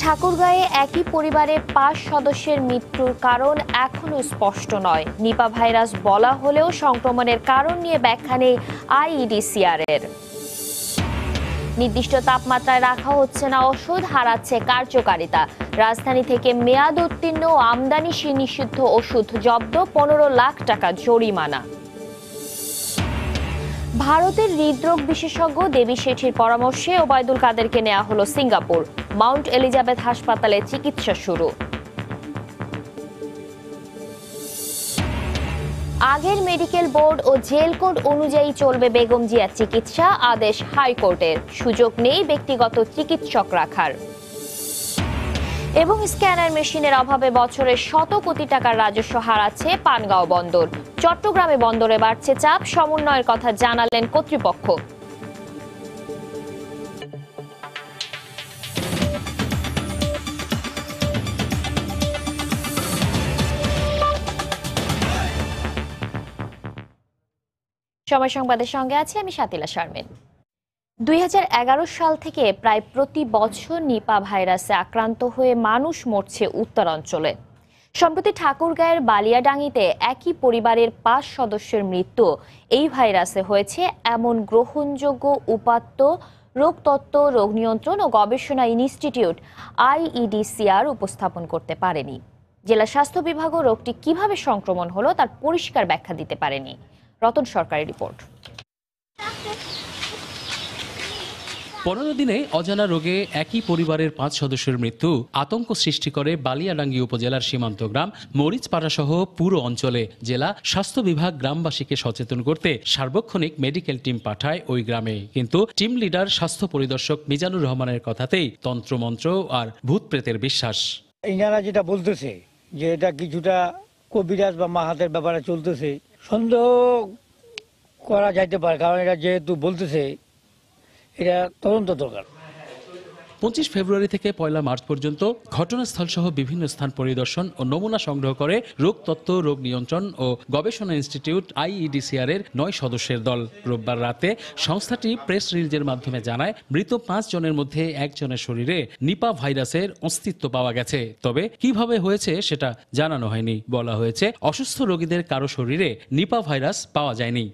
ঠাকুরগাঁয়ে একই পরিবারের ৫ সদস্যের মৃত্যুর কারণ এখনো স্পষ্ট নয়। নিপা ভাইরাস বলা হলেও সংক্রমণের কারণ নিয়ে ব্যাখ্যা নেই আইইডিসিআর এর। নির্দিষ্ট তাপমাত্রায় রাখা হচ্ছে না ওষুধ, হারাচ্ছে কার্যকারিতা। রাজধানী থেকে মেয়াদ উত্তীর্ণ ও আমদানি নিষিদ্ধ ওষুধ জব্দ, ১৫ লাখ টাকা জরিমানা। ভারতের হৃদরোগ বিশেষজ্ঞ দেবী শেঠির পরামর্শে ওবায়দুল কাদেরকে নেওয়া হলো সিঙ্গাপুর। মাউন্ট এলিজাবেথ হাসপাতালে চিকিৎসা শুরু। আগের মেডিকেল বোর্ড ও জেল কোড অনুযায়ী চলবে বেগম জিয়ার চিকিৎসা, আদেশ হাইকোর্টের। সুযোগ নেই ব্যক্তিগত চিকিৎসক রাখার। এবং স্ক্যানার মেশিনের অভাবে বছরে শত কোটি টাকার রাজস্ব হারাচ্ছে পানগাঁও বন্দর। চট্টগ্রামে বন্দরে বাড়ছে চাপ, সমন্বয়ের কথা জানালেন কর্তৃপক্ষ। সময় সংবাদের সঙ্গে আছি আমি শাতিলা শারমিন। ২০১১ সাল থেকে প্রায় প্রতি বছর নিপা ভাইরাসে আক্রান্ত হয়ে মানুষ মরছে উত্তরাঞ্চলে। সম্প্রতি ঠাকুরগাঁয়ের বালিয়াডাঙ্গিতে একই পরিবারের ৫ সদস্যের মৃত্যু এই ভাইরাসে হয়েছে এমন গ্রহণযোগ্য উপাত্ত রোগতত্ত্ব, রোগ নিয়ন্ত্রণ ও গবেষণা ইনস্টিটিউট আইইডিসিআর উপস্থাপন করতে পারেনি। জেলা স্বাস্থ্য বিভাগও রোগটি কিভাবে সংক্রমণ হলো তার পরিষ্কার ব্যাখ্যা দিতে পারেনি। রতন সরকারের রিপোর্ট। ১৫ দিনে অজানা রোগে একই পরিবারের ৫ সদস্যের মৃত্যু আতঙ্ক সৃষ্টি করে বালিয়াডাঙ্গি উপজেলার সীমান্ত গ্রাম মরিচপাড়া সহ পুরো অঞ্চলে। জেলা স্বাস্থ্য বিভাগ গ্রামবাসীকে সচেতন করতে সার্বক্ষণিক মেডিকেল টিম পাঠায় ওই গ্রামে, কিন্তু টিম লিডার স্বাস্থ্য পরিদর্শক মিজানুর রহমানের কথাতেই তন্ত্রমন্ত্র আর ভূত প্রেতের বিশ্বাস। ইনারা যেটা বলতেছে যে এটা কিছুটা কবিরাজ বা মাহাতের ব্যাপারে চলতেছে, সন্দেহ করা যাইতে পারে, কারণ এটা যেহেতু বলতেছে এটা তদন্ত দরকার। ২৫ ফেব্রুয়ারি থেকে ১ মার্চ পর্যন্ত ঘটনাস্থল সহ বিভিন্ন স্থান পরিদর্শন ও নমুনা সংগ্রহ করে রোগতত্ত্ব, রোগ নিয়ন্ত্রণ ও গবেষণা ইনস্টিটিউট আইইডিসিআর এর ৯ সদস্যের দল। রোববার রাতে সংস্থাটি প্রেস রিলিজের মাধ্যমে জানায়, মৃত ৫ জনের মধ্যে একজনের শরীরে নিপা ভাইরাসের অস্তিত্ব পাওয়া গেছে। তবে কিভাবে হয়েছে সেটা জানানো হয়নি। বলা হয়েছে, অসুস্থ রোগীদের কারো শরীরে নিপা ভাইরাস পাওয়া যায়নি।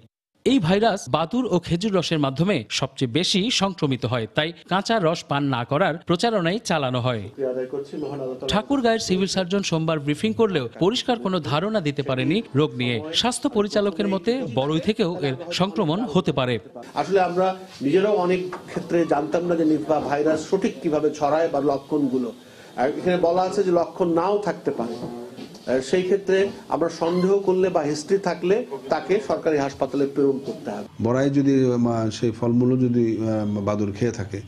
এই ভাইরাস বাদুর ও খেজুর রসের মাধ্যমে সবচেয়ে বেশি সংক্রমিত হয়, তাই কাঁচা রস পান না করার প্রচারণাই চালানো হয়। ঠাকুরগাঁয়ের সিভিল সার্জন সোমবার ব্রিফিং করলেও পরিষ্কার কোনো ধারণা দিতে পারেনি রোগ নিয়ে। স্বাস্থ্য পরিচালকের মতে বড়ই থেকেও এর সংক্রমণ হতে পারে। আসলে আমরা নিজেরাও অনেক ক্ষেত্রে জানতাম না যে নিপা ভাইরাস সঠিক কিভাবে ছড়ায় বা লক্ষণগুলো। এখানে বলা আছে যে লক্ষণ নাও থাকতে পারে। সেই ক্ষেত্রে আমরা সন্দেহ করলে বা হিস্ট্রি থাকলে তাকে সরকারি হাসপাতালে প্রেরণ করতে হবে। বড়াই যদি সেই ফলমূল যদি বাদুর খেয়ে থাকে,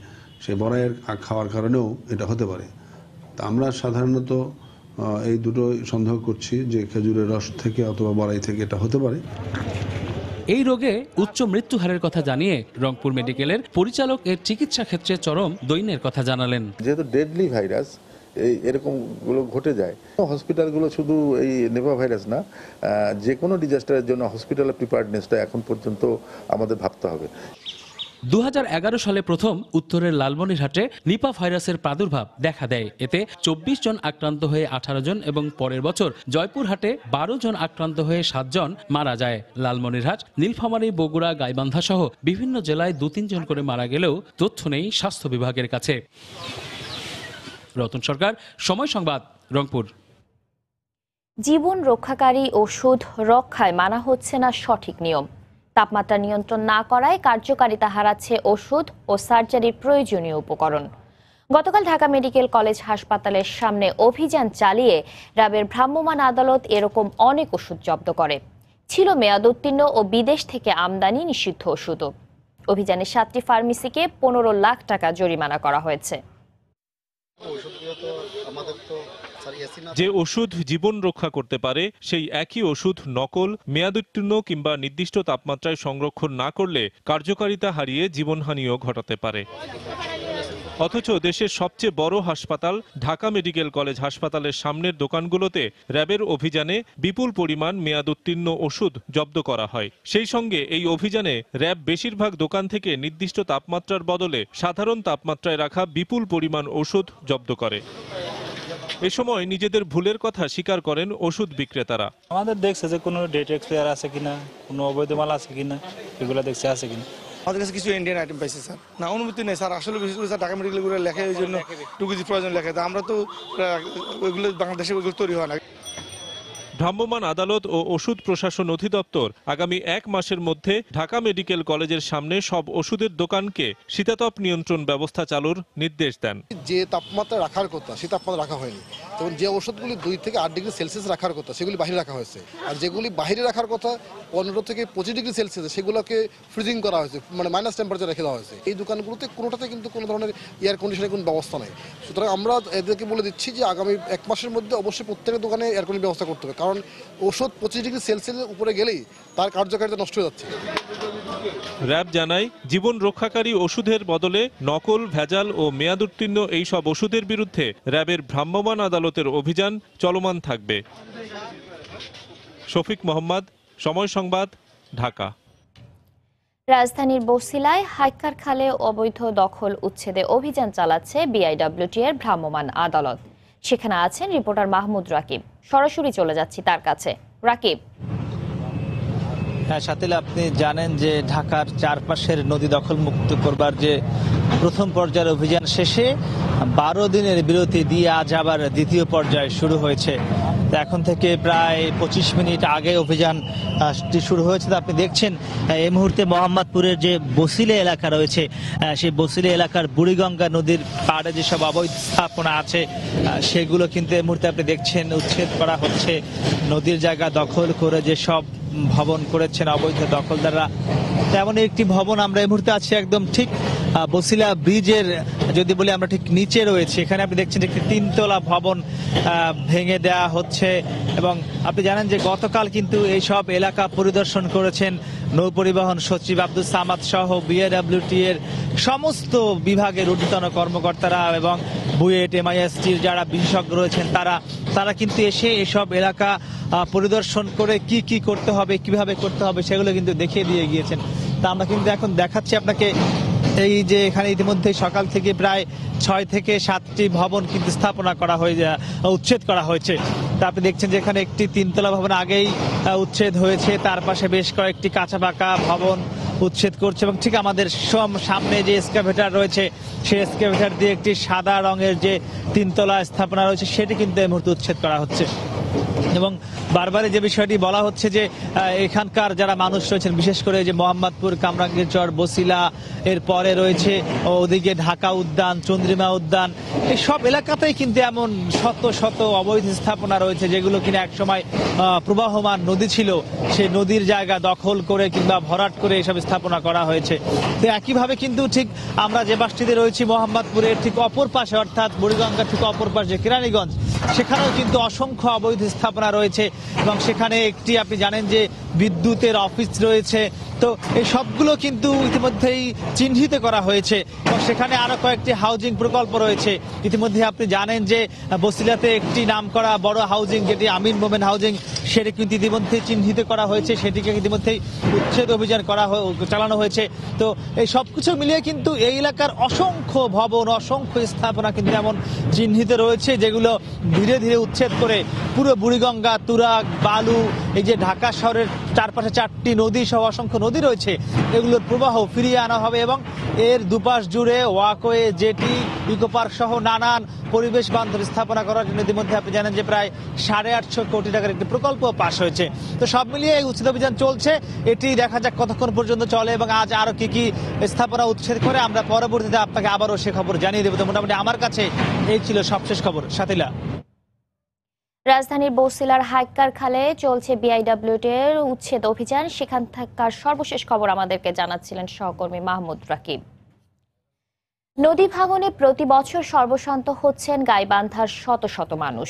সেই বড়াইয়ের খাওয়ার কারণেও এটা হতে পারে। তা আমরা সাধারণত এই দুটো সন্দেহ করছি যে খেজুরের রস থেকে অথবা বড়াই থেকে এটা হতে পারে। এই রোগে উচ্চ মৃত্যু হারের কথা জানিয়ে রংপুর মেডিকেলের পরিচালক এর চিকিৎসা ক্ষেত্রে চরম দৈন্যের কথা জানালেন। যেহেতু ডেডলি ভাইরাস এরকম গুলো ঘটে যায়, হসপিটালগুলো শুধু এই নিপা ভাইরাস না, যে কোনো ডিজাস্টারের জন্য হসপিটালের প্রিপারেডনেসটা এখন পর্যন্ত আমাদের ভাবতে হবে। ২০১১ সালে প্রথম উত্তরের লালমনিরহাটে নিপা ভাইরাসের প্রাদুর্ভাব দেখা দেয়। এতে ২৪ জন আক্রান্ত হয়ে ১৮ জন এবং পরের বছর জয়পুরহাটে ১২ জন আক্রান্ত হয়ে ৭ জন মারা যায়। লালমনিরহাট, নীলফামারী, বগুড়া, গাইবান্ধা সহ বিভিন্ন জেলায় ২-৩ জন করে মারা গেলেও তথ্য নেই স্বাস্থ্য বিভাগের কাছে। রতন সরকার, সময় সংবাদ, রংপুর। জীবন রক্ষাকারী ওষুধ রক্ষায় মানা হচ্ছে না সঠিক নিয়ম। তাপমাত্রা নিয়ন্ত্রণ না করায় কার্যকারিতা হারাচ্ছে ওষুধ ও সার্জারির প্রয়োজনীয় উপকরণ। গতকাল ঢাকা মেডিকেল কলেজ হাসপাতালের সামনে অভিযান চালিয়ে র্যাবের ভ্রাম্যমাণ আদালত এরকম অনেক ওষুধ জব্দ করে। ছিল মেয়াদ উত্তীর্ণ ও বিদেশ থেকে আমদানি নিষিদ্ধ ওষুধও। অভিযানে 7টি ফার্মেসিকে ১৫ লাখ টাকা জরিমানা করা হয়েছে। যে ওষুধ জীবন রক্ষা করতে পারে সেই একই ওষুধ নকল, মেয়াদোত্তীর্ণ কিংবা নির্দিষ্ট তাপমাত্রায় সংরক্ষণ না করলে কার্যকারিতা হারিয়ে জীবনহানিও ঘটাতে পারে। অথচ দেশের সবচেয়ে বড় হাসপাতাল ঢাকা মেডিকেল কলেজ হাসপাতালের সামনের দোকানগুলোতে র্যাবের অভিযানে বিপুল পরিমাণ মেয়াদোত্তীর্ণ ওষুধ জব্দ করা হয়। সেই সঙ্গে এই অভিযানে র্যাব বেশিরভাগ দোকান থেকে নির্দিষ্ট তাপমাত্রার বদলে সাধারণ তাপমাত্রায় রাখা বিপুল পরিমাণ ওষুধ জব্দ করে। এ সময় নিজেদের ভুলের কথা স্বীকার করেন ওষুধ বিক্রেতারা। আমাদের দেখছে যে কোনো ডেট এক্সপায়ার আছে কিনা, কোনো অবৈধ মাল আছে কিনা, এগুলো দেখছে আছে কিনা। আমাদের কাছে কিছু ইন্ডিয়ান আইটেম পাইছে স্যার। না, অনুমতি নেই স্যার। আসলে বিশেষ করে স্যার ঢাকা মেডিকেল করে লেখে, ওই জন্য টুকুজি প্রয়োজন লেখে। তা আমরা তো ওইগুলো বাংলাদেশে ওইগুলো তৈরি হয় না। ভ্রাম্যমাণ আদালত ও ওষুধ প্রশাসন অধিদপ্তর আগামী 1 মাসের মধ্যে ঢাকা মেডিকেল কলেজের সামনে সব ওষুধের দোকানকে শীতাতপ নিয়ন্ত্রণ ব্যবস্থা চালুর নির্দেশ দেন। যে তাপমাত্রা রাখার কথা সে তাপমাত্রা রাখা হয়নি, এবং যে ওষুধগুলি 2 থেকে 8 ডিগ্রি সেলসিয়াস রাখার কথা সেগুলি বাইরে রাখা হয়েছে, আর যেগুলি বাইরে রাখার কথা 15 থেকে 25 ডিগ্রি সেলসিয়াস সেগুলোকে ফ্রিজিং করা হয়েছে, মানে মাইনাস টেম্পারেচার রেখে দেওয়া হয়েছে। এই দোকানগুলোতে কোনোটাতে কিন্তু কোনো ধরনের এয়ার কন্ডিশনের কোনো ব্যবস্থা নেই। সুতরাং আমরা এদেরকে বলে দিচ্ছি যে আগামী 1 মাসের মধ্যে অবশ্যই প্রত্যেকের দোকানে এয়ার কন্ডিশনের ব্যবস্থা করতে হবে, কারণ ওষুধ 25 ডিগ্রি সেলসিয়াসের উপরে গেলেই তার কার্যকারিতা নষ্ট হয়ে যাচ্ছে। র্যাব জানায়, জীবন রক্ষাকারী ওষুধের বদলে নকল, ভেজাল ও মেয়াদোত্তীর্ণ এই সব ওষুধের বিরুদ্ধে র্যাবের ভ্রাম্যমাণ আদালতের অভিযান চলমান থাকবে। শফিক মোহাম্মদ, সময় সংবাদ, ঢাকা। রাজধানীর বছিলায় হাইক্কার খালে অবৈধ দখল উচ্ছেদে অভিযান চালাচ্ছে বিআইডব্লিউটি এর ভ্রাম্যমাণ আদালত। সেখানে আছেন রিপোর্টার মাহমুদ রাকিব। সরাসরি চলে যাচ্ছি তার কাছে। রাকিব। হ্যাঁ শাতিল, আপনি জানেন যে ঢাকার চারপাশের নদী দখল মুক্ত করবার যে প্রথম পর্যায়ের অভিযান শেষে 12 দিনের বিরতি দিয়ে আজ আবার দ্বিতীয় পর্যায় শুরু হয়েছে। এখন থেকে প্রায় 25 মিনিট আগে অভিযান শুরু হয়েছে। আপনি দেখছেন এই মুহূর্তে মোহাম্মদপুরের যে বছিলা এলাকা রয়েছে, সেই বছিলা এলাকার বুড়িগঙ্গা নদীর পাড়ে যেসব অবৈধ স্থাপনা আছে সেগুলো কিন্তু এই মুহূর্তে আপনি দেখছেন উচ্ছেদ করা হচ্ছে। নদীর জায়গা দখল করে যেসব ভবন করেছেন অবৈধ দখলদাররা, তেমন একটি ভবন আমরা এই মুহূর্তে আছি একদম ঠিক বছিলা ব্রিজের, যদি বলি আমরা ঠিক নিচে রয়েছে। এখানে আপনি দেখছেন একটি 3তলা ভবন ভেঙে দেওয়া হচ্ছে। এবং আপনি জানেন যে গতকাল কিন্তু এই সব এলাকা পরিদর্শন করেছেন নৌপরিবহন সচিব আব্দুল সামাদ সহ বিআইডব্লিউটি এর সমস্ত বিভাগের ঊর্ধ্বতন কর্মকর্তারা এবং বুয়েট, এমআইএসটির যারা বিশেষজ্ঞ রয়েছেন তারা কিন্তু এসে এসব এলাকা পরিদর্শন করে কি কি করতে হবে, কিভাবে করতে হবে সেগুলো কিন্তু দেখিয়ে দিয়ে গিয়েছেন। তা আমরা কিন্তু এখন দেখাচ্ছি আপনাকে এই যে এখানে ইতিমধ্যে সকাল থেকে প্রায় 6 থেকে 7টি ভবন কিন্তু স্থাপনা করা উচ্ছেদ করা হয়েছে। তা আপনি দেখছেন যে এখানে একটি 3তলা ভবন আগেই উচ্ছেদ হয়েছে, তার পাশে বেশ কয়েকটি কাঁচা পাকা ভবন উচ্ছেদ করছে। এবং ঠিক আমাদের সামনে যে এক্সকাভেটর রয়েছে সেই এক্সকাভেটর দিয়ে একটি সাদা রঙের যে 3তলা স্থাপনা রয়েছে সেটি কিন্তু এই মুহূর্তে উচ্ছেদ করা হচ্ছে। এবং বারবারই যে বিষয়টি বলা হচ্ছে যে এখানকার যারা মানুষ রয়েছেন, বিশেষ করে যে মোহাম্মদপুর, কামরাঙ্গীরচর, বছিলা, এর পরে রয়েছে ওদিকে ঢাকা উদ্যান, চন্দ্রিমা উদ্যান, এই সব এলাকাতেই কিন্তু এমন শত শত অবৈধ স্থাপনা রয়েছে যেগুলো কিনা একসময় প্রবাহমান নদী ছিল, সেই নদীর জায়গা দখল করে কিংবা ভরাট করে এসব স্থাপনা করা হয়েছে। তো একইভাবে কিন্তু ঠিক আমরা যে বাসটিতে রয়েছি মোহাম্মদপুরের ঠিক অপর পাশে, অর্থাৎ বুড়িগঙ্গার ঠিক অপর পাশে কেরানীগঞ্জ, সেখানেও কিন্তু অসংখ্য অবৈধ স্থাপনা রয়েছে। এবং সেখানে একটি আপনি জানেন যে বিদ্যুতের অফিস রয়েছে। তো এই সবগুলো কিন্তু ইতিমধ্যেই চিহ্নিত করা হয়েছে এবং সেখানে আরো কয়েকটি হাউজিং প্রকল্প রয়েছে। ইতিমধ্যে আপনি জানেন যে বছিলাতে একটি নামকরা বড় হাউজিং, যেটি আমিন মোমেন হাউজিং, সেটি কিন্তু ইতিমধ্যে চিহ্নিত করা হয়েছে, সেটিকে ইতিমধ্যেই উচ্ছেদ অভিযান চালানো হয়েছে। তো এই সবকিছু মিলিয়ে কিন্তু এই এলাকার অসংখ্য ভবন, অসংখ্য স্থাপনা কিন্তু এমন চিহ্নিত রয়েছে যেগুলো ধীরে ধীরে উচ্ছেদ করে পুরো বুড়িগঙ্গা, তুরাগ, বালু, এই যে ঢাকা শহরের চারপাশে 4টি নদী সহ অসংখ্য নদী রয়েছে, এগুলোর প্রবাহ ফিরিয়ে আনা হবে। এবং এর দুপাশ জুড়ে ওয়াকওয়ে, জেটি, ইকো পার্ক সহ নানান পরিবেশ বান্ধব স্থাপনা করার জন্য ইতিমধ্যে আপনি জানেন যে প্রায় 850 কোটি টাকার একটি প্রকল্প পাস হয়েছে। তো সব মিলিয়ে এই উচ্ছেদ অভিযান চলছে, এটি দেখা যাক কতক্ষণ পর্যন্ত চলে এবং আজ আরো কি কি স্থাপনা উচ্ছেদ করে আমরা পরবর্তীতে আপনাকে আবারও সে খবর জানিয়ে দেবো। তো মোটামুটি আমার কাছে এই ছিল সবশেষ খবর। সাথীলা। রাজধানীর বছিলার হাইক্কার খালে চলছে বিআইডব্লিউটি এর উচ্ছেদ অভিযান। সেখান থাকার সর্বশেষ খবর আমাদেরকে জানাচ্ছিলেন সহকর্মী মাহমুদ রাকিব। নদী ভাঙনে প্রতি বছর সর্বশান্ত হচ্ছেন গাইবান্ধার শত শত মানুষ।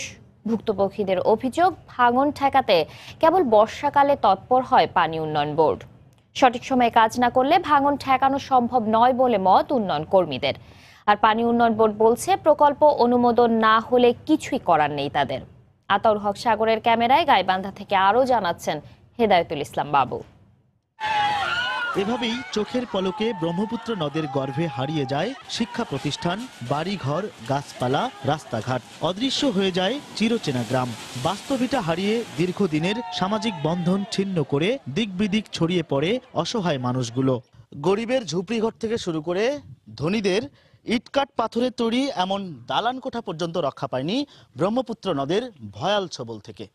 ভুক্তভোগীদের অভিযোগ, ভাঙন ঠেকাতে কেবল বর্ষাকালে তৎপর হয় পানি উন্নয়ন বোর্ড। সঠিক সময়ে কাজ না করলে ভাঙন ঠেকানো সম্ভব নয় বলে মত উন্নয়ন কর্মীদের। আর পানি উন্নয়ন বোর্ড বলছে প্রকল্প অনুমোদন না হলে কিছুই করার নেই তাদের। আতাউর হক সাগরের ক্যামেরায় গাইবান্ধা থেকে আরও জানাচ্ছেন হেদায়েতুল ইসলাম বাবু। এভাবেই চোখের পলকে ব্রহ্মপুত্র নদের গর্ভে হারিয়ে যায় শিক্ষা প্রতিষ্ঠান, বাড়িঘর, গাছপালা, রাস্তাঘাট। অদৃশ্য হয়ে যায় চিরচেনা গ্রাম। বাস্তবিকতা হারিয়ে দীর্ঘদিনের সামাজিক বন্ধন ছিন্ন করে দিক বিদিক ছড়িয়ে পড়ে অসহায় মানুষগুলো। গরিবের ঝুপড়িঘর থেকে শুরু করে ধনীদের ইটকাট পাথরের তৈরি এমন দালান কোঠা পর্যন্ত রক্ষা পায়নি ব্রহ্মপুত্র নদের ভয়াল ছবল থেকে।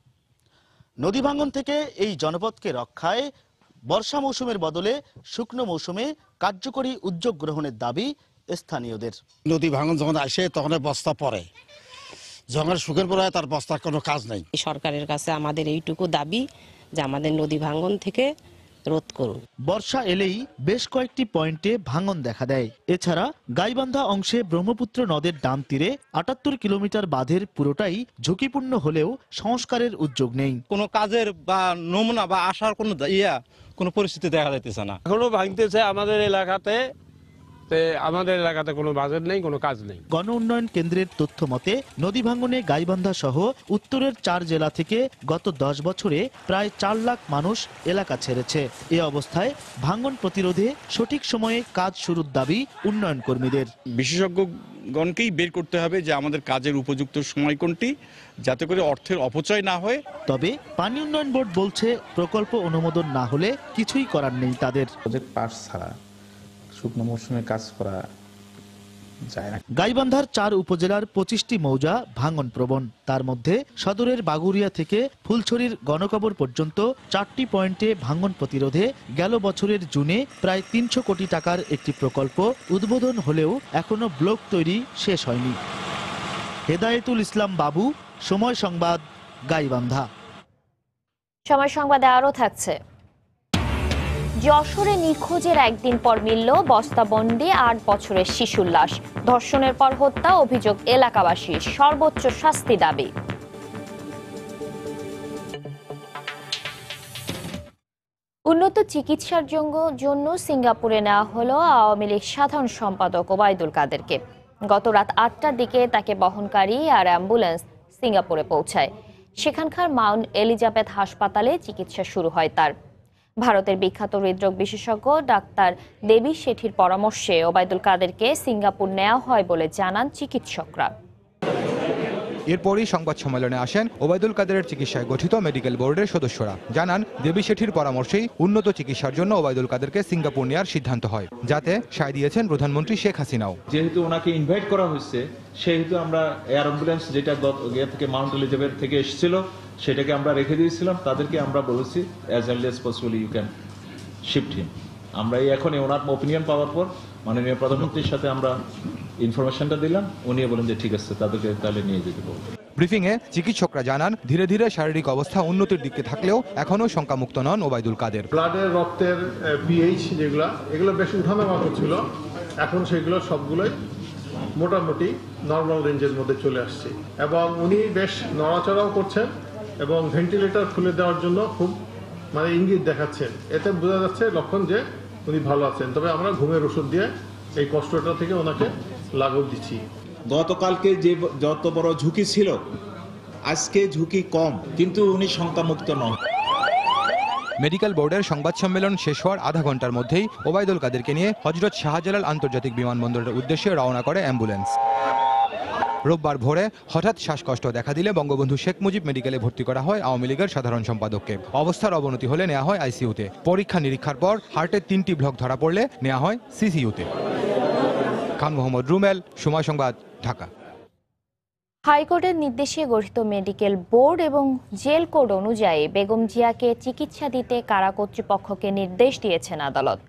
নদী ভাঙন থেকে এই জনপদকে রক্ষায় বর্ষা মৌসুমের বদলে শুকনো মৌসুমে কার্যকরী উদ্যোগ গ্রহণের দাবি স্থানীয়দের। নদী ভাঙন যখন আসে তখন বস্তা পড়ে, যখন শুকের পরে তার বস্তার কোনো কাজ নেই। সরকারের কাছে আমাদের এইটুকু দাবি যে আমাদের নদী ভাঙন থেকে রোধ করুন। বর্ষা এলেই বেশ কয়েকটি পয়েন্টে ভাঙন দেখা দেয়। এছাড়া গাইবান্ধা অংশে ব্রহ্মপুত্র নদের ডান তীরে ৭৮ কিলোমিটার বাঁধের পুরোটাই ঝুঁকিপূর্ণ হলেও সংস্কারের উদ্যোগ নেই। কোনো কাজের বা নমুনা বা আসার কোনো পরিস্থিতি দেখা যাইতেছে না। এখনো ভাঙতেছে আমাদের এলাকাতে কোনো বাজেট নেই, কোনো কাজ নেই। গণ উন্নয়ন কেন্দ্রের তথ্য মতে নদী ভাঙনে গাইবান্ধা সহ উত্তরের 4 জেলা থেকে গত 10 বছরে প্রায় 4 লাখ মানুষ এলাকা ছেড়েছে। এ অবস্থায় ভাঙন প্রতিরোধে সঠিক সময়ে কাজ শুরুর দাবি উন্নয়ন কর্মীদের। বিশেষজ্ঞগণকেই বের করতে হবে যে আমাদের কাজের উপযুক্ত সময় কোনটি, যাতে করে অর্থের অপচয় না হয়। তবে পানি উন্নয়ন বোর্ড বলছে প্রকল্প অনুমোদন না হলে কিছুই করার নেই তাদের। প্রজেক্ট পাস ছাড়া শুকনো মৌসুমে কাজ করা যায় না। গাইবান্ধার 4 উপজেলার 25টি মৌজা ভাঙন প্রবণ। তার মধ্যে সদরের বাগুরিয়া থেকে ফুলছড়ির গণকবর পর্যন্ত 4টি পয়েন্টে ভাঙন প্রতিরোধে গেল বছরের জুনে প্রায় 300 কোটি টাকার একটি প্রকল্প উদ্বোধন হলেও এখনো ব্লক তৈরি শেষ হয়নি। হেদায়েতুল ইসলাম বাবু, সময় সংবাদ, গাইবান্ধা। সময় সংবাদে আরও থাকছে। যশোরে নিখোঁজের একদিন পর মিলল বস্তাবন্দি 8 বছরের শিশুর লাশ। ধর্ষণের পর হত্যা অভিযোগ এলাকাবাসীর, সর্বোচ্চ শাস্তি দাবি। উন্নত চিকিৎসার জন্য সিঙ্গাপুরে নেওয়া হলো আওয়ামী লীগ সাধারণ সম্পাদক ওবায়দুল কাদেরকে। গত রাত 8টার দিকে তাকে বহনকারী আর অ্যাম্বুলেন্স সিঙ্গাপুরে পৌঁছায়। সেখানকার মাউন্ট এলিজাবেথ হাসপাতালে চিকিৎসা শুরু হয় তার। ভারতের বিখ্যাত হৃদরোগ বিশেষজ্ঞ ডাক্তার দেবী শেঠির পরামর্শে ওবায়দুল কাদেরকে সিঙ্গাপুর নেওয়া হয় বলে জানান চিকিৎসকরা। এরপরই সংবাদ সম্মেলনে আসেন ওবায়দুল কাদেরের চিকিৎসায় গঠিত মেডিকেল বোর্ডের সদস্যরা। জানান দেবী শেঠির পরামর্শেই উন্নত চিকিৎসার জন্য ওবায়দুল কাদেরকে সিঙ্গাপুর নেওয়ার সিদ্ধান্ত হয়, যাতে সায় দিয়েছেন প্রধানমন্ত্রী শেখ হাসিনাও। যেহেতু ওনাকে ইনভাইট করা হয়েছে, সেহেতু আমরা এয়ার অ্যাম্বুলেন্স যেটা থেকে মাউন্ট এলিজাবেথ থেকে এসেছিল সেটাকে আমরা রেখে দিয়েছিলাম। তাদেরকে আমরা বলেছি as early as possible you can shift him. আমরা এখন ওনার অপিনিয়ন পাওয়ার পর মাননীয় প্রধানমন্ত্রীর সাথে আমরা ইনফরমেশনটা দিলাম, উনি বলেন যে ঠিক আছে তাদেরকে তাহলে নিয়ে যেতে বলবো। ব্রিফিংয়ে চিকিৎসকরা জানান ধীরে ধীরে শারীরিক অবস্থা উন্নতির দিকে থাকলেও এখনও শঙ্কামুক্ত নন ওবায়দুল কাদের। ব্লাডের রক্তের পিএইচ এগুলো বেশ উঠানামা করছিল, এখন সেগুলো সবগুলোই মোটামুটি নর্মাল রেঞ্জের মধ্যে চলে আসছে এবং উনি বেশ নড়াচড়াও করছেন এবং ভেন্টিলেটর খুলে দেওয়ার জন্য খুব ইঙ্গিত দেখাচ্ছেন। এতে বোঝা যাচ্ছে লক্ষণ যে উনি ভালো আছেন। তবে আমরা ঘুমের ওষুধ দিয়ে এই কষ্টটা থেকে ওনাকে লাঘব দিচ্ছি। গতকালকে যে যত বড় ঝুঁকি ছিল, আজকে ঝুঁকি কম, কিন্তু উনি শঙ্কামুক্ত নন। মেডিকেল বোর্ডের সংবাদ সম্মেলন শেষ হওয়ার আধা ঘন্টার মধ্যেই ওবায়দুল কাদেরকে নিয়ে হযরত শাহজালাল আন্তর্জাতিক বিমানবন্দরের উদ্দেশ্যে রওনা করে অ্যাম্বুলেন্স। রোববার ভোরে হঠাৎ শ্বাসকষ্ট দেখা দিলে বঙ্গবন্ধু শেখ মুজিব মেডিকেলে ভর্তি করা হয় আওয়ামী লীগের সাধারণ সম্পাদককে। অবস্থার অবনতি হলে নেওয়া হয় আইসিইউতে। পরীক্ষা নিরীক্ষার পর হার্টের 3টি ব্লক ধরা পড়লে নেওয়া হয় সিসিইউতে। খান মোহাম্মদ রুমেল, সময় সংবাদ, ঢাকা। হাইকোর্টের নির্দেশে গঠিত মেডিকেল বোর্ড এবং জেল কোড অনুযায়ী বেগম জিয়াকে চিকিৎসা দিতে কারা কর্তৃপক্ষকে নির্দেশ দিয়েছেন আদালত।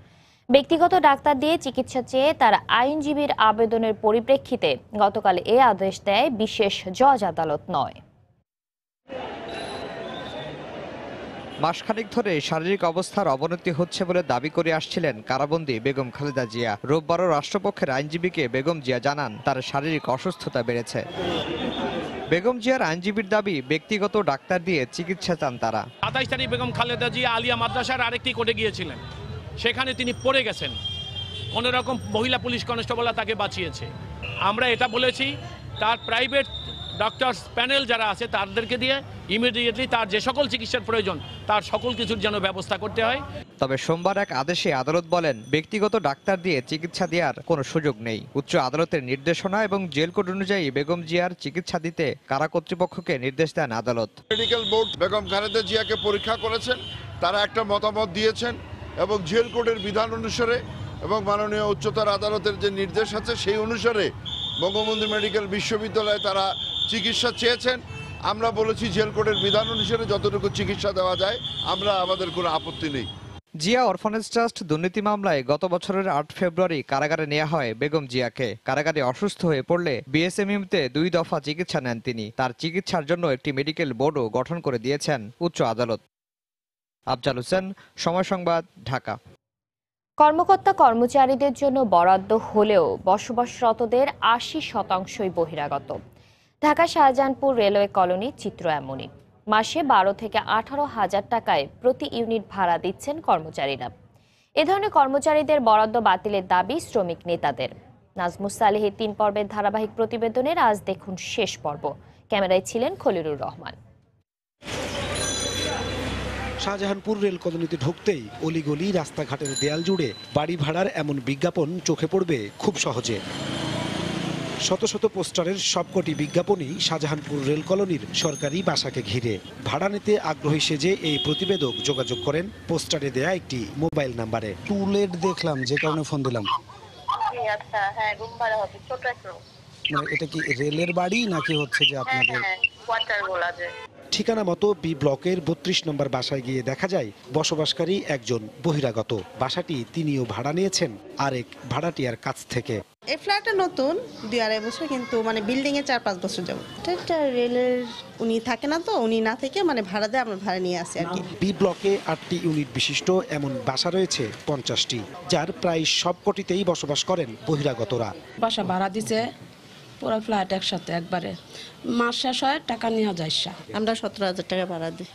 ব্যক্তিগত ডাক্তার দিয়ে চিকিৎসা চেয়ে তার আইনজীবীর আবেদনের পরিপ্রেক্ষিতে গতকাল এ আদেশ দেয় বিশেষ জজ আদালত নয়। মাসখানেক ধরে শারীরিক অবস্থার অবনতি হচ্ছে বলে দাবি করে আসছিলেন কারাবন্দী বেগম খালেদা জিয়া। রোববারও রাষ্ট্রপক্ষের আইনজীবীকে বেগম জিয়া জানান তার শারীরিক অসুস্থতা বেড়েছে। বেগম জিয়ার আইনজীবীর দাবি ব্যক্তিগত ডাক্তার দিয়ে চিকিৎসা চান তারা। 27 তারিখ বেগম খালেদা জিয়া আলিয়া মাদ্রাসার আরেকটি কোর্টে গিয়েছিলেন, সেখানে তিনি পড়ে গেছেন। কোন রকম মহিলা পুলিশ কনস্টেবলরা তাকে বাঁচিয়েছে। আমরা এটা বলেছি তার প্রাইভেট ডক্টরস প্যানেল যারা আছে তাদেরকে দিয়ে ইমিডিয়েটলি তার যে সকল চিকিৎসার প্রয়োজন তার সকল কিছুর যেন ব্যবস্থা করতে হয়। তবে সোমবার এক আদেশে আদালত বলেন ব্যক্তিগত ডাক্তার দিয়ে চিকিৎসা দেওয়ার কোনো সুযোগ নেই। উচ্চ আদালতের নির্দেশনা এবং জেল কোড অনুযায়ী বেগম জিয়ার চিকিৎসা দিতে কারা কর্তৃপক্ষকে নির্দেশ দেন আদালত। মেডিকেল বোর্ড বেগম খালেদা জিয়াকে পরীক্ষা করেছেন, তারা একটা মতামত দিয়েছেন এবং জেল কোডের বিধান অনুসারে এবং মাননীয় উচ্চতর আদালতের যে নির্দেশ আছে সেই অনুসারে বঙ্গবন্ধু মেডিকেল বিশ্ববিদ্যালয়ে তারা চিকিৎসা চেয়েছেন। আমরা বলেছি জেল কোডের বিধান অনুসারে যতটুকু চিকিৎসা দেওয়া যায় আমাদের কোনো আপত্তি নেই। জিয়া অরফানেজ ট্রাস্ট দুর্নীতি মামলায় গত বছরের 8 ফেব্রুয়ারি কারাগারে নেওয়া হয় বেগম জিয়াকে। কারাগারে অসুস্থ হয়ে পড়লে বিএসএমইউতে 2 দফা চিকিৎসা নেন তিনি। তার চিকিৎসার জন্য একটি মেডিকেল বোর্ডও গঠন করে দিয়েছেন উচ্চ আদালত। আফজাল হোসেন, সময় সংবাদ, ঢাকা। কর্মকর্তা কর্মচারীদের জন্য বরাদ্দ হলেও বসবাসরতদের 80% বহিরাগত। ঢাকা শাহজাহানপুর রেলওয়ে কলোনি চিত্র এমনই। মাসে 12 থেকে 18 হাজার টাকায় প্রতি ইউনিট ভাড়া দিচ্ছেন কর্মচারীরা। এ ধরনের কর্মচারীদের বরাদ্দ বাতিলের দাবি শ্রমিক নেতাদের। নাজমুস সালেহের 3 পর্বের ধারাবাহিক প্রতিবেদনের আজ দেখুন শেষ পর্ব। ক্যামেরায় ছিলেন খলিলুর রহমান। শাহজাহানপুর রেল কলোনিতে ঢুকতেই অলিগলি রাস্তাঘাটের দেয়াল জুড়ে বাড়ি ভাড়ার এমন বিজ্ঞাপন চোখে পড়বে খুব সহজে। শত শত পোস্টারের সবকটি বিজ্ঞাপনই শাহজাহানপুর রেল কলোনির সরকারি বাসাকে ঘিরে। ভাড়া নিতে আগ্রহী সেজে এই প্রতিবেদক যোগাযোগ করেন পোস্টারে দেয়া একটি মোবাইল নাম্বারে। টুলেট দেখলাম, যে কারণে ফোন দিলাম। আচ্ছা, হ্যাঁ, রুম ভাড়া হবে, ছোট একটা রুম। মানে এটা কি রেলের বাড়ি নাকি হচ্ছে যে আপনাদের কোয়ার্টার বলা যায়? ঠিকানা মতো বি ব্লকের 32 নম্বর বাসায় গিয়ে দেখা যায় বসবাসকারী একজন বহিরাগত। বাসাটি তিনিও ভাড়া নিয়েছেন আরেক ভাড়াটিয়ার কাছ থেকে। এই ফ্ল্যাটটা নতুন 2-2.5 বছর, কিন্তু মানে বিল্ডিং এ 4-5 বছর যাব। এটা রেলের উনি থাকে না, তো উনি না থেকে মানে ভাড়া দেয়, আমরা ভাড়া নিয়ে আসি আর কি। বি ব্লকে 8টি ইউনিট বিশিষ্ট এমন বাসা রয়েছে 50টি, যার প্রায় সবকটিতেই বসবাস করেন বহিরাগতরা। বাসা ভাড়া দিছে পুরো ফ্ল্যাট একসাথে একবারে, মাস শেষ হয় টাকা নেওয়া যায়। আমরা 17,000 টাকা ভাড়া দিই,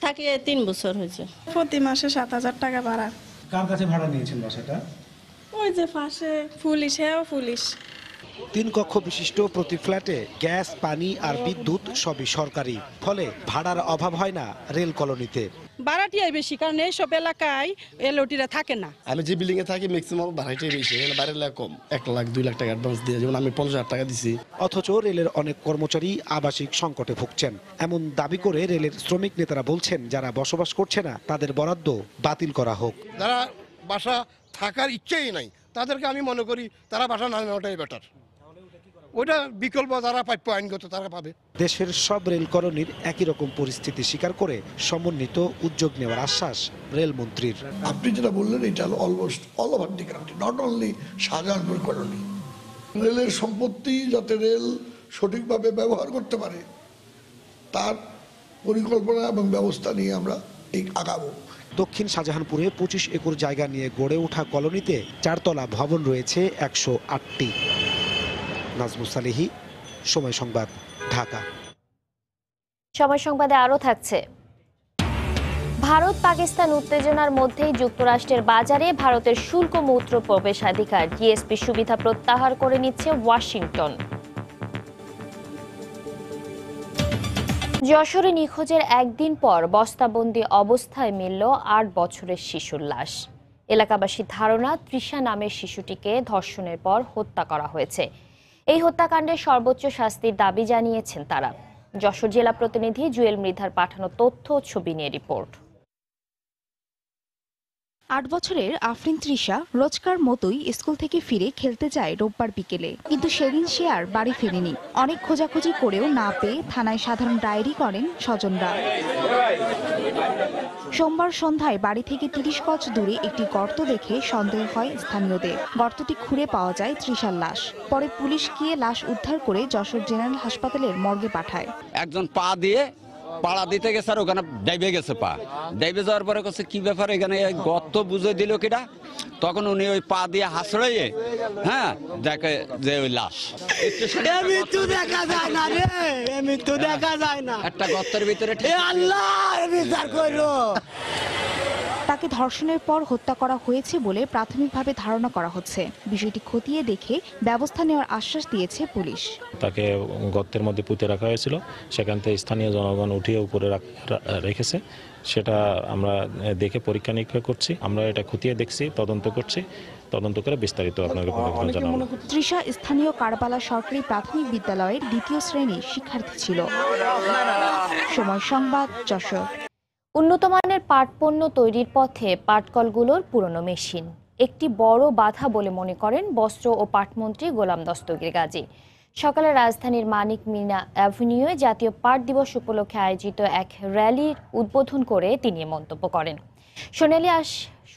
থাকি 3 বছর হয়েছে। প্রতি মাসে 7,000 টাকা ভাড়া। কার কাছে ভাড়া নিয়েছেন বাসাটা? ওই যে পাশে পুলিশ। 3 কক্ষ বিশিষ্ট প্রতি ফ্ল্যাটে গ্যাস, পানি আর বিদ্যুৎ সবই সরকারি, ফলে ভাড়ার অভাব হয় না রেল কলোনিতে। ভাড়াটিয়াই বেশি, কারণ এইসব এলাকায় এলওটিরা থাকে না। আমি যে বিল্ডিং এ থাকি ম্যাক্সিমাম ভাড়াটাই বেশি, এখানে বাইরের এলাকা কম। 1 লাখ 2 লাখ টাকা অ্যাডভান্স দিয়ে, যেমন আমি 50,000 টাকা দিছি। অথচ রেলের অনেক কর্মচারী আবাসিক সংকটে ভুগছেন। এমন দাবি করে রেলের শ্রমিক নেতারা বলছেন, যারা বসবাস করছে না তাদের বরাদ্দ বাতিল করা হোক। যারা বাসা থাকার ইচ্ছেই নাই তাদেরকে আমি মনে করি তারা বাসা না নেওয়াটাই বেটার। ওটা বিকল্প যারা প্রাপ্য আইনগত তারা পাবে। দেশের সব রেল কলোনির একই রকম পরিস্থিতি স্বীকার করে সমন্বিত উদ্যোগ নেওয়ার আশ্বাস রেলমন্ত্রীর। আপনি যেটা বললেন এটা হলো almost all over the country, not only Shahjahanpur colony. রেলের সম্পত্তি যাতে রেল সঠিকভাবে ব্যবহার করতে পারে তার পরিকল্পনা এবং ব্যবস্থা নিয়ে আমরা আগাবো। দক্ষিণ শাহজাহানপুরে 25 একর জায়গা নিয়ে গড়ে ওঠা কলোনিতে 4 তলা ভবন রয়েছে 108টি। নাজমুস সালেহি, সময় সংবাদ, ঢাকা। সময় সংবাদে আরো থাকছে, ভারত পাকিস্তান উত্তেজনার মধ্যেই যুক্তরাষ্ট্রের বাজারে ভারতের শুল্ক মুক্ত প্রবেশাধিকার জিএসপি সুবিধা প্রত্যাহার করে নিচ্ছে ওয়াশিংটন। যশোরে নিখোঁজের একদিন পর বস্তাবন্দি অবস্থায় মিলল 8 বছরের শিশুর লাশ। এলাকাবাসীর ধারণা তৃষা নামের শিশুটিকে ধর্ষণের পর হত্যা করা হয়েছে। এই হত্যাকাণ্ডের সর্বোচ্চ শাস্তির দাবি জানিয়েছেন তারা। যশোর জেলা প্রতিনিধি জুয়েল মৃধার পাঠানো তথ্য ও ছবি নিয়ে রিপোর্ট। 8 বছরের আফরিন তৃষা রোজকার মতোই স্কুল থেকে ফিরে খেলতে যায় রোববার বিকেলে, কিন্তু সেদিন সে আর বাড়ি ফেরেনি। অনেক খোঁজাখুঁজি করেও না পেয়ে থানায় সাধারণ ডায়েরি করেন স্বজনরা। সোমবার সন্ধ্যায় বাড়ি থেকে 30 গজ দূরে একটি গর্ত দেখে সন্দেহ হয় স্থানীয়দের। গর্তটি খুঁড়ে পাওয়া যায় তৃষার লাশ। পরে পুলিশ গিয়ে লাশ উদ্ধার করে যশোর জেনারেল হাসপাতালের মর্গে পাঠায়। একজন পা দিয়ে পাড়া দিতে গেছে আর ওখানে ডাইবে গেছে, পা ডাইবে যাওয়ার পরে কাছে কি ব্যাপার এখানে গর্ত বুঝে দিল কিনা, তখন উনি ওই পা দিয়ে হাসড়াইয়ে দেখে যে ওই লাশ। মৃত্যু দেখা যায় না রে, মৃত্যু দেখা যায় না, একটা গর্তের ভিতরে। আল্লাহ বিচার করো। তাকে ধর্ষণের পর হত্যা করা হয়েছে বলে প্রাথমিকভাবে ধারণা করা হচ্ছে। বিষয়টি খতিয়ে দেখে ব্যবস্থা নেওয়ার আশ্বাস দিয়েছে পুলিশ। তাকে গর্তের মধ্যে পুঁতে রাখা হয়েছিল, সেখান থেকে স্থানীয় জনগণ উঠিয়ে উপরে রেখেছে। সেটা আমরা দেখে পরীক্ষা নিরীক্ষা করছি, আমরা এটা খতিয়ে দেখছি, তদন্ত করছি, তদন্ত করে বিস্তারিত আপনাদের জানাবো। তৃষা স্থানীয় কারবালা সরকারি প্রাথমিক বিদ্যালয়ের 2য় শ্রেণীর শিক্ষার্থী ছিল। সময় সংবাদ, যশোর। উন্নত মানের পাট পণ্য তৈরির পথে পাটকলগুলোর পুরনো মেশিন একটি বড় বাধা বলে মনে করেন বস্ত্র ও পাটমন্ত্রী গোলাম দস্তগীর গাজী। সকালে রাজধানীর মানিক মিনা অ্যাভিনিউয়ে জাতীয় পাট দিবস উপলক্ষে আয়োজিত এক র্যালির উদ্বোধন করে তিনি মন্তব্য করেন।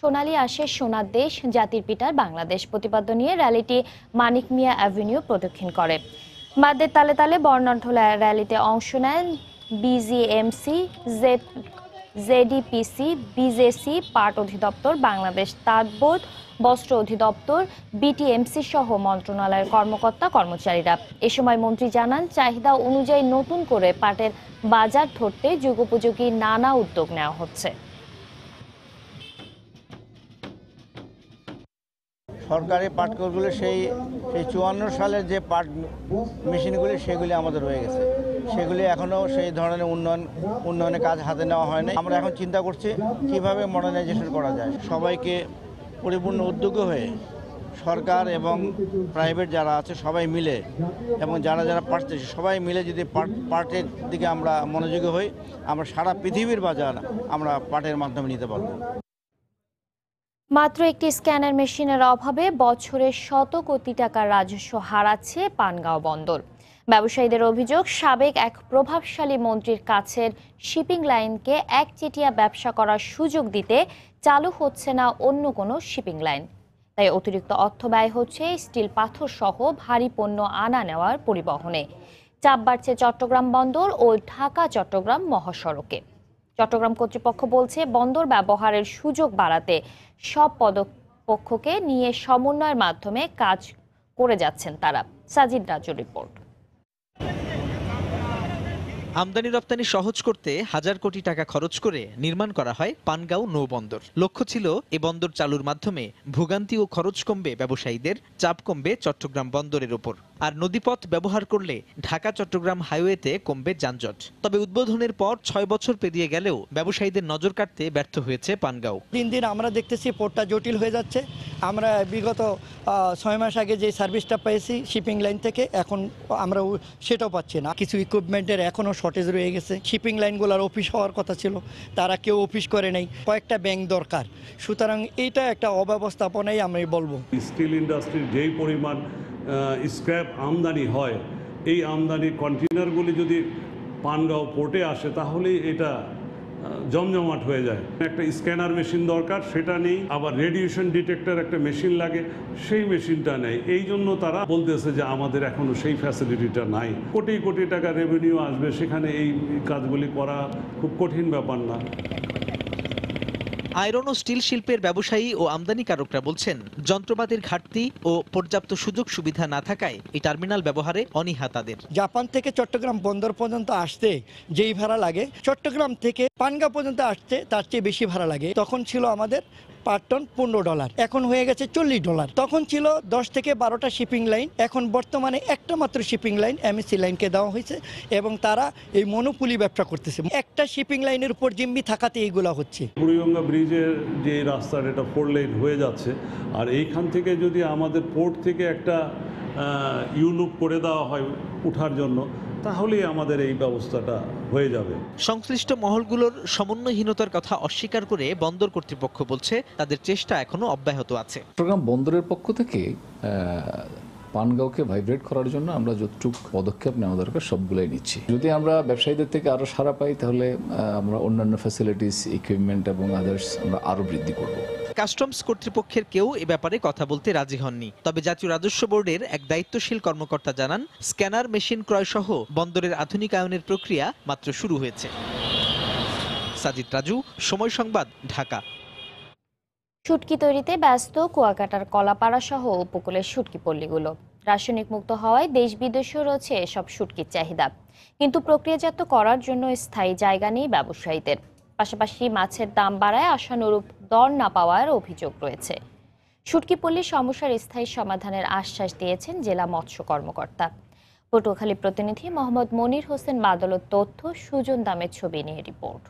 সোনালী আসে সোনার দেশ, জাতির পিতার বাংলাদেশ প্রতিপাদ্য নিয়ে র্যালিটি মানিক মিয়া অ্যাভিনিউ প্রদক্ষিণ করে। বাদ্যের তালে তালে বর্ণাঢ্য র্যালিতে অংশ নেন বিজিএমসি, জেডিপিসি, বিজেসি, পাট অধিদপ্তর, বাংলাদেশ তাঁত বোর্ড, বস্ত্র অধিদপ্তর, বিটিএমসি সহ মন্ত্রণালয়ের কর্মকর্তা কর্মচারীরা। এ সময় মন্ত্রী জানান, চাহিদা অনুযায়ী নতুন করে পাটের বাজার ধরতে যুগোপযোগী নানা উদ্যোগ নেওয়া হচ্ছে। সরকারি পাটকলগুলো সেই 54 সালের যে পাট মেশিনগুলি সেগুলি আমাদের রয়ে গেছে, সেগুলি এখনও সেই ধরনের উন্নয়নের কাজ হাতে নেওয়া হয়নি। আমরা এখন চিন্তা করছি কিভাবে মডার্নাইজেশন করা যায়। সবাইকে পরিপূর্ণ উদ্যোগী হয়ে সরকার এবং প্রাইভেট যারা আছে সবাই মিলে এবং যারা পাটতেছে সবাই মিলে যদি পাটের দিকে আমরা মনোযোগী হই, আমরা সারা পৃথিবীর বাজার আমরা পাটের মাধ্যমে নিতে পারব। মাত্র একটি স্ক্যানার মেশিনের অভাবে বছরে শত কোটি টাকার রাজস্ব হারাচ্ছে পানগাঁও বন্দর। ব্যবসায়ীদের অভিযোগ, সাবেক এক প্রভাবশালী মন্ত্রীর কাছের শিপিং লাইনকে একচেটিয়া ব্যবসা করার সুযোগ দিতে চালু হচ্ছে না অন্য কোনো শিপিং লাইন। তাই অতিরিক্ত অর্থ ব্যয় হচ্ছে স্টিল, পাথর সহ ভারী পণ্য আনা নেওয়ার পরিবহনে। চাপ বাড়ছে চট্টগ্রাম বন্দর ও ঢাকা চট্টগ্রাম মহাসড়কে। চট্টগ্রাম কর্তৃপক্ষ বলছে, বন্দর ব্যবহারের সুযোগ বাড়াতে সব পক্ষকে নিয়ে সমন্বয়ের মাধ্যমে কাজ করে যাচ্ছেন তারা। সাজিদ রাজুর রিপোর্ট। আমদানি রপ্তানি সহজ করতে হাজার কোটি টাকা খরচ করে নির্মাণ করা হয় পানগাঁও নৌবন্দর। লক্ষ্য ছিল এ বন্দর চালুর মাধ্যমে ভোগান্তি ও খরচ কমবে ব্যবসায়ীদের, চাপ কমবে চট্টগ্রাম বন্দরের ওপর। আর নদীপথ ব্যবহার করলে ঢাকা চট্টগ্রাম হাইওয়েতে কমবে যানজট। তবে উদ্বোধনের পর 6 বছর পেরিয়ে গেলেও ব্যবসায়ীদের নজর কাটতে ব্যর্থ হয়েছে পানগাঁও। দিন দিন আমরা দেখতেছি পোর্টটা জটিল হয়ে যাচ্ছে। আমরা বিগত 6 মাস আগে যে সার্ভিসটা পেয়েছি শিপিং লাইন থেকে, এখন আমরা সেটাও পাচ্ছি না। কিছু ইকুইপমেন্টের এখনও শর্টেজ রয়ে গেছে। শিপিং লাইনগুলোর অফিস হওয়ার কথা ছিল, তারা কেউ অফিস করে নেই। কয়েকটা ব্যাংক দরকার, সুতরাং এইটা একটা অব্যবস্থাপনাই আমি বলবো। স্টিল ইন্ডাস্ট্রির যেই পরিমাণ স্ক্র্যাপ আমদানি হয়, এই আমদানি কন্টেনারগুলি যদি পানগাঁও পোর্টে আসে তাহলে এটা জমজমাট হয়ে যায়। একটা স্ক্যানার মেশিন দরকার, সেটা নেই। আবার রেডিয়েশন ডিটেক্টর একটা মেশিন লাগে, সেই মেশিনটা নেই। এই জন্য তারা বলতেছে যে আমাদের এখনো সেই ফ্যাসিলিটিটা নাই। কোটি কোটি টাকা রেভিনিউ আসবে, সেখানে এই কাজগুলি করা খুব কঠিন ব্যাপার না। আয়রন ও স্টিল শিল্পের ব্যবসায়ী ও আমদানিকারকরা বলছেন, যন্ত্রপাতির ঘাটতি ও পর্যাপ্ত সুযোগ সুবিধা না থাকায় এই টার্মিনাল ব্যবহারে অনীহা তাদের। জাপান থেকে চট্টগ্রাম বন্দর পর্যন্ত আসতে যেই ভাড়া লাগে, চট্টগ্রাম থেকে পানগাঁও পর্যন্ত আসতে তার চেয়ে বেশি ভাড়া লাগে। তখন ছিল আমাদের পার টন $15, এখন হয়ে গেছে $40। তখন ছিল 10 থেকে 12টা শিপিং লাইন, এখন বর্তমানে একটা মাত্র শিপিং লাইন এমএসসি লাইনকে দেওয়া হয়েছে এবং তারা এই মনোপলি ব্যবসা করতেছে। একটা শিপিং লাইনের উপর জিম্মি থাকাতে এইগুলো হচ্ছে। বুড়িগঙ্গা ব্রিজের যে রাস্তার এটা 4 লেন হয়ে যাচ্ছে, আর এইখান থেকে যদি আমাদের পোর্ট থেকে একটা ইউলুপ করে দেওয়া হয় উঠার জন্য, তাহলেই আমাদের এই ব্যবস্থাটা হয়ে যাবে। সংশ্লিষ্ট মহলগুলোর সমন্বয়হীনতার কথা অস্বীকার করে বন্দর কর্তৃপক্ষ বলছে, তাদের চেষ্টা এখনো অব্যাহত আছে। চট্টগ্রাম বন্দরের পক্ষ থেকে পানগাঁওকে ভাইব্রেট করার জন্য আমরা যতটুকু পদক্ষেপ নেওয়া দরকার সবগুলোই নিচ্ছি। যদি আমরা ব্যবসায়ীদের থেকে আরও সাড়া পাই, তাহলে আমরা অন্যান্য ফ্যাসিলিটিস, ইকুইপমেন্ট এবং আদার্স আমরা আরও বৃদ্ধি করব। কাস্টমস কর্তৃপক্ষের কেউ এ ব্যাপারে কথা বলতে রাজি হননি। তবে জাতীয় রাজস্ব বোর্ডের এক দায়িত্বশীল কর্মকর্তা জানান, স্ক্যানার মেশিন ক্রয় সহ বন্দরের আধুনিকায়নের প্রক্রিয়া মাত্র শুরু হয়েছে। সাজিদ রাজু, সময় সংবাদ, ঢাকা। শুটকি তৈরিতে ব্যস্ত কুয়াকাটার কলাপাড়া সহ উপকূলের শুটকি পল্লীগুলো। রাসায়নিক মুক্ত হওয়ায় দেশ বিদেশেও রয়েছে এসব শুটকির চাহিদা, কিন্তু প্রক্রিয়াজাত করার জন্য স্থায়ী জায়গা নেই ব্যবসায়ীদের। পাশাপাশি মাছের দাম বাড়ায় আশানুরূপ দর না পাওয়ার অভিযোগ রয়েছে। শুটকিপল্লীর সমস্যার স্থায়ী সমাধানের আশ্বাস দিয়েছেন জেলা মৎস্য কর্মকর্তা। পটুয়াখালী প্রতিনিধি মোহাম্মদ মনির হোসেন বাদলের তথ্য, সুজন দামের ছবি নিয়ে রিপোর্ট।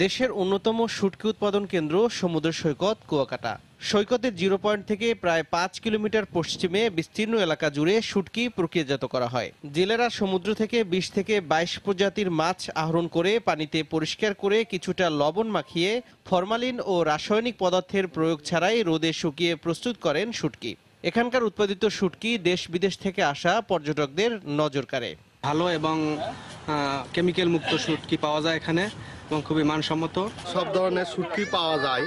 দেশের অন্যতম শুটকি উৎপাদন কেন্দ্র সমুদ্র সৈকত কুয়াকাটা। সৈকতের 0 পয়েন্ট থেকে প্রায় 5 কিলোমিটার পশ্চিমে বিস্তীর্ণ এলাকা জুড়ে শুটকি প্রক্রিয়াজাত করা হয়। জেলেরা সমুদ্র থেকে 20 থেকে 22 প্রজাতির মাছ আহরণ করে পানিতে পরিষ্কার করে কিছুটা লবণ মাখিয়ে ফরমালিন ও রাসায়নিক পদার্থের প্রয়োগ ছাড়াই রোদে শুকিয়ে প্রস্তুত করেন শুটকি। এখানকার উৎপাদিত শুটকি দেশ বিদেশ থেকে আসা পর্যটকদের নজর কাড়ে। ভালো এবং কেমিক্যাল মুক্ত শুটকি পাওয়া যায় এখানে এবং খুবই মানসম্মত। সব ধরনের শুটকি পাওয়া যায়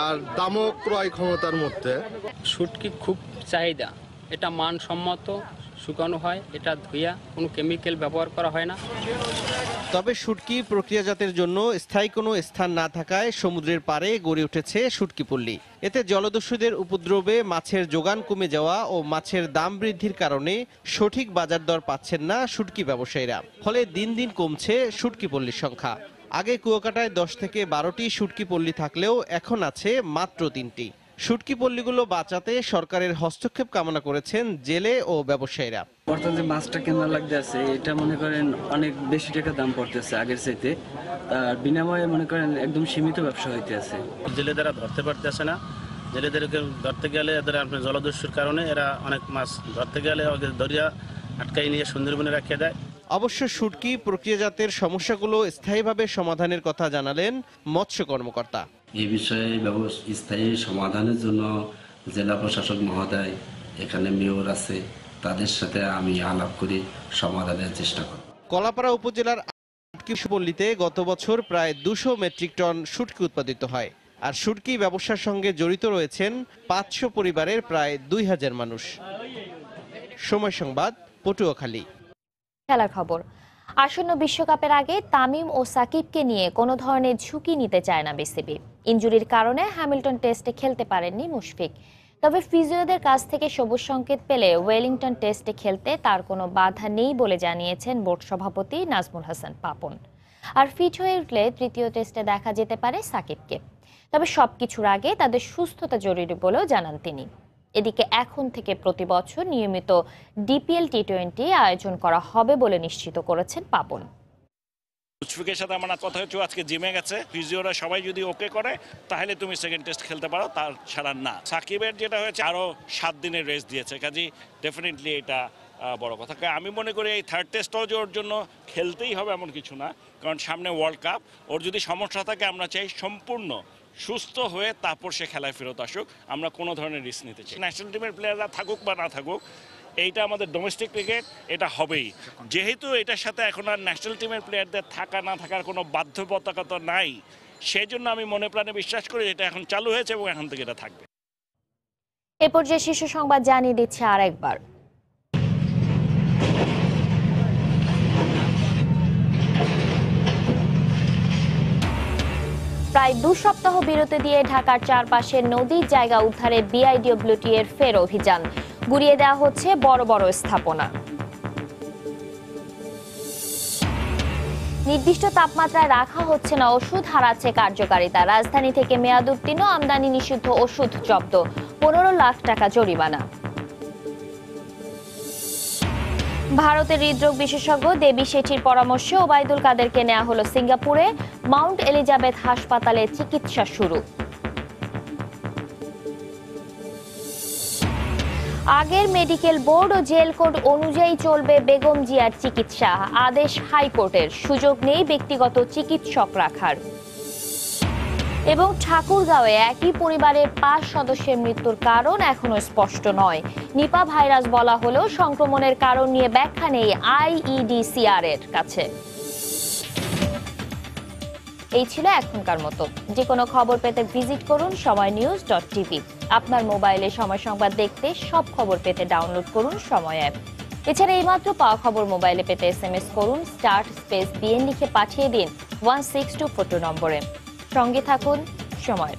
আর দামও ক্রয় ক্ষমতার মধ্যে। শুটকি খুব চাহিদা, এটা মানসম্মত, শুকানো হয়, এটা ধুইয়া কোনো কেমিক্যাল ব্যবহার করা হয় না। তবে শুটকি প্রক্রিয়াজাতের জন্য স্থায়ী কোনো স্থান না থাকায় সমুদ্রের পাড়ে গড়ে উঠেছে শুটকিপল্লী। এতে জলদস্যুদের উপদ্রবে মাছের যোগান কমে যাওয়া ও মাছের দাম বৃদ্ধির কারণে সঠিক বাজার দর পাচ্ছেন না শুটকি ব্যবসায়ীরা। ফলে দিন দিন কমছে শুটকিপল্লীর সংখ্যা। আগে কুয়াকাটায় 10 থেকে 12টি শুটকিপল্লী থাকলেও এখন আছে মাত্র 3টি। শুটকি পল্লীগুলো বাঁচাতে সরকারের হস্তক্ষেপ কামনা করেছেন জেলে ও ব্যবসায়ীরা। বর্তমানে যে মাছটা কেনা লাগতে আছে এটা মনে করেন অনেক বেশি টাকা দাম পড়তেছে আগের চাইতে, তার বিনিময়ে মনে করেন একদম সীমিত ব্যবসা হইতে আছে। জেলেদেরা ধরতে পারতেছে না, জেলেদেরকে ধরতে গেলে এদের আপনার জলদস্যুর কারণে এরা অনেক মাছ ধরতে গেলে ধরিয়া আটকাই নিয়ে সুন্দরবনে রাখিয়ে দেয়। অবশ্য শুটকি প্রক্রিয়াজাতের সমস্যাগুলো স্থায়ীভাবে সমাধানের কথা জানালেন মৎস্য কর্মকর্তা। এই বিষয়ে স্থায়ী সমাধানের জন্য জেলা প্রশাসক মহোদয়, এখানে মেয়র আছে, তাদের সাথে আমি আলাপ করে সমাধানের চেষ্টা করব। কলাপাড়া উপজেলার শুটকি পল্লীতে গত বছর প্রায় 200 মেট্রিক টন শুটকি উৎপাদিত হয়। আর শুটকি ব্যবসার সঙ্গে জড়িত রয়েছেন 500 পরিবারের প্রায় 2000 মানুষ। সময় সংবাদ, পটুয়াখালী। খেলার খবর। আসন্ন বিশ্বকাপের আগে তামিম ও সাকিবকে নিয়ে কোনো ধরনের ঝুঁকি নিতে চায় না বিসিবি। ইনজুরির কারণে হ্যামিল্টন টেস্টে খেলতে পারেননি মুশফিক। তবে ফিজিওদের কাছ থেকে সবুজ সংকেত পেলে ওয়েলিংটন টেস্টে খেলতে তার কোনো বাধা নেই বলে জানিয়েছেন বোর্ড সভাপতি নাজমুল হাসান পাপন। আর ফিট হয়ে উঠলে তৃতীয় টেস্টে দেখা যেতে পারে সাকিবকে। তবে সবকিছুর আগে তাদের সুস্থতা জরুরি বলেও জানান তিনি। এদিকে এখন থেকে প্রতি বছর নিয়মিত ডিপিএল টি20 আয়োজন করা হবে বলে নিশ্চিত করেছেন পাপন। মুশফিকের সাথে আমার কথা হচ্ছে, আজকে জিমে গেছে, ফিজিওরা সবাই যদি ওকে করে তাহলে তুমি সেকেন্ড টেস্ট খেলতে পারো, তার ছাড়া না। সাকিবের যেটা হয়েছে আরো 7 দিনের রেস্ট দিয়েছে, কাজে ডেফিনেটলি এটা বড় কথা। আমি মনে করি এই থার্ড টেস্টটাও যে ওর জন্য খেলতেই হবে এমন কিছু না, কারণ সামনে ওয়ার্ল্ড কাপ। ওর যদি সমস্যা থাকে আমরা চাই সম্পূর্ণ সুস্থ হয়ে তারপর সে খেলায় ফেরত আসুক। আমরা কোনো ধরনের রিস্ক নিতে চাই। ন্যাশনাল টিমের প্লেয়াররা থাকুক বা না থাকুক, এইটা আমাদের ডোমেস্টিক ক্রিকেট, এটা হবেই। যেহেতু এটার সাথে এখন আর ন্যাশনাল টিমের প্লেয়ারদের থাকা না থাকার কোনো বাধ্যবাধকতা নাই, সেই জন্য আমি মনে প্রাণে বিশ্বাস করি এটা এখন চালু হয়েছে এবং এখন থেকে এটা থাকবে। এ পর্যায়ে শীর্ষ সংবাদ জানিয়ে দিচ্ছে আরেকবার। প্রায় 2 সপ্তাহ বিরতি দিয়ে ঢাকার চারপাশের নদীর জায়গা উদ্ধারে বিআইডব্লিউটি এর ফের অভিযান। গুড়িয়ে দেওয়া হচ্ছে বড় বড় স্থাপনা। নির্দিষ্ট তাপমাত্রায় রাখা হচ্ছে না ওষুধ, হারাচ্ছে কার্যকারিতা। রাজধানী থেকে মেয়াদ উত্তীর্ণ আমদানি নিষিদ্ধ ওষুধ জব্দ, 15 লাখ টাকা জরিমানা। ভারতের হৃদরোগ বিশেষজ্ঞ দেবী শেঠির পরামর্শে ওবায়দুল কাদেরকে নেওয়া হলো সিঙ্গাপুরে। মাউন্ট এলিজাবেথ হাসপাতালে চিকিৎসা শুরু। আগের মেডিকেল বোর্ড ও জেল কোড অনুযায়ী চলবে বেগম জিয়ার চিকিৎসা, আদেশ হাইকোর্টের। সুযোগ নেই ব্যক্তিগত চিকিৎসক রাখার। এবং ঠাকুরগাঁওয়ে একই পরিবারের 5 সদস্যের মৃত্যুর কারণ এখনো স্পষ্ট নয়। নিপা ভাইরাস বলা হলেও সংক্রমণের কারণ নিয়ে ব্যাখ্যা নেই আইইডিসিআর এর কাছে। এই ছিল এখনকার মতো। যে কোনো খবর পেতে ভিজিট করুন সময়নিউজ.টিভি। আপনার মোবাইলে সময় সংবাদ দেখতে সব খবর পেতে ডাউনলোড করুন সময় অ্যাপ। এছাড়া এইমাত্র পাওয়া খবর মোবাইলে পেতে SMS করুন *BN লিখে পাঠিয়ে দিন 16242 নম্বরে। সঙ্গে থাকুন সময়ের।